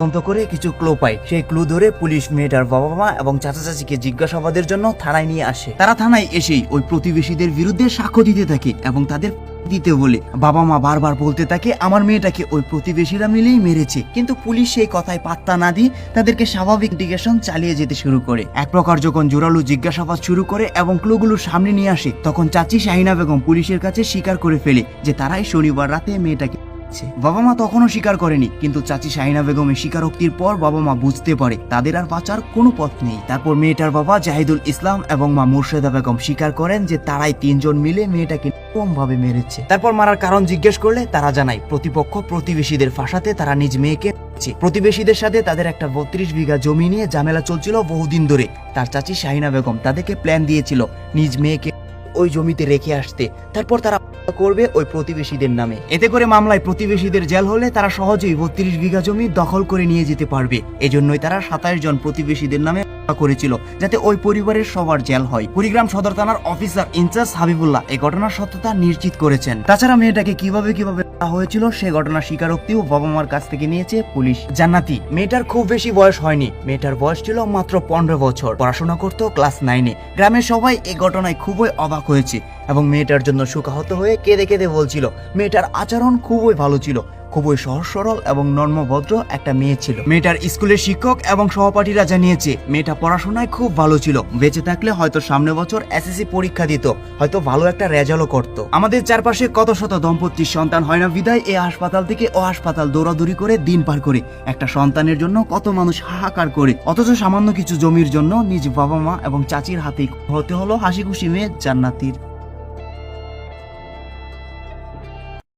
তদন্ত করে কিছু ক্লু পায়। সেই ক্লু ধরে পুলিশ মেয়েটার বাবা মা এবং চাচা চাচিকে জিজ্ঞাসাবাদের জন্য থানায় নিয়ে আসে। তারা থানায় এসেই ওই প্রতিবেশীদের বিরুদ্ধে সাক্ষ্য দিতে থাকে এবং তাদের দিতে বলে। বাবা মা বারবার বলতে থাকে আমার মেয়েটাকে ওই প্রতিবেশীরা মিলেই মেরেছে, কিন্তু পুলিশ সেই কথায় পাত্তা না দিয়ে তাদেরকে স্বাভাবিক ইনভেস্টিগেশন চালিয়ে যেতে শুরু করে। এক প্রকার যখন জোরালো জিজ্ঞাসাবাদ শুরু করে এবং ক্লুগুলো সামনে নিয়ে আসে, তখন চাচি শাহিনা বেগম পুলিশের কাছে স্বীকার করে ফেলে যে তারাই শনিবার রাতে মেয়েটাকে। বাবা মা তখনও স্বীকার করেনি, কিন্তু চাচি শাহিনা বেগমের স্বীকারোক্তির পর বাবা মা বুঝতে পারে তাদের আর বাঁচার কোনো পথ নেই। তারপর মেয়েটার বাবা জাহিদুল ইসলাম এবং মা মুর্শেদা বেগম স্বীকার করেন যে তারাই তিনজন মিলে মেয়েটাকে নির্মম ভাবে মেরেছে। তারপর মারার কারণ জিজ্ঞেস করলে তারা জানায় প্রতিপক্ষ প্রতিবেশীদের ফাঁসাতে তারা নিজ মেয়েকে। প্রতিবেশীদের সাথে তাদের একটা 32 বিঘা জমি নিয়ে ঝামেলা চলছিল বহুদিন ধরে। তার চাচি শাহিনা বেগম তাদেরকে প্ল্যান দিয়েছিল নিজ মেয়েকে ওই জমিতে রেখে আসতে, তারপর তারা করবে ওই প্রতিবেশীদের নামে। এতে করে মামলায় প্রতিবেশীদের জেল হলে তারা সহজেই 32 বিঘা জমি দখল করে নিয়ে যেতে পারবে। এজন্যই তারা 27 জন প্রতিবেশীদের নামে করেছিল, যাতে ওই পরিবারের সবার জেল হয়। কুড়িগ্রাম সদর থানার অফিসার ইনচার্জ হাবিবুল্লাহ এই ঘটনার সত্যতা নিশ্চিত করেছেন। তাছাড়া মেয়েটাকে কিভাবে হয়েছিল সে ঘটনা স্বীকারোক্তিও বাবা মার কাছ থেকে নিয়েছে পুলিশ। জান্নাতি মেয়েটার খুব বেশি বয়স হয়নি, মেয়েটার বয়স ছিল মাত্র 15 বছর, পড়াশোনা করতো ক্লাস 9-এ। গ্রামের সবাই এই ঘটনায় খুবই অবাক হয়েছে এবং মেয়েটার জন্য শোকাহত হয়ে কেঁদে কেঁদে বলছিল মেয়েটার আচরণ খুবই ভালো ছিল, খুবই সহজ সরল এবং নম্রভদ্র একটা মেয়ে ছিল। মেয়েটার স্কুলের শিক্ষক এবং সহপাঠীরা জানিয়েছে মেয়েটা পড়াশোনায় খুব ভালো ছিল, বেঁচে থাকলে হয়তো সামনে বছর এসএসসি পরীক্ষা দিত, হয়তো ভালো একটা রেজাল্টও করত। আমাদের চারপাশে কত শত দম্পতির সন্তান হয় না বিদায় এই হাসপাতাল থেকে ও হাসপাতাল দৌড়াদৌড়ি করে দিন পার করে। একটা সন্তানের জন্য কত মানুষ হাহাকার করে, অথচ সামান্য কিছু জমির জন্য নিজ বাবা মা এবং চাচির হাতেই হতে হলো হাসি খুশি মেয়ে জান্নাতির।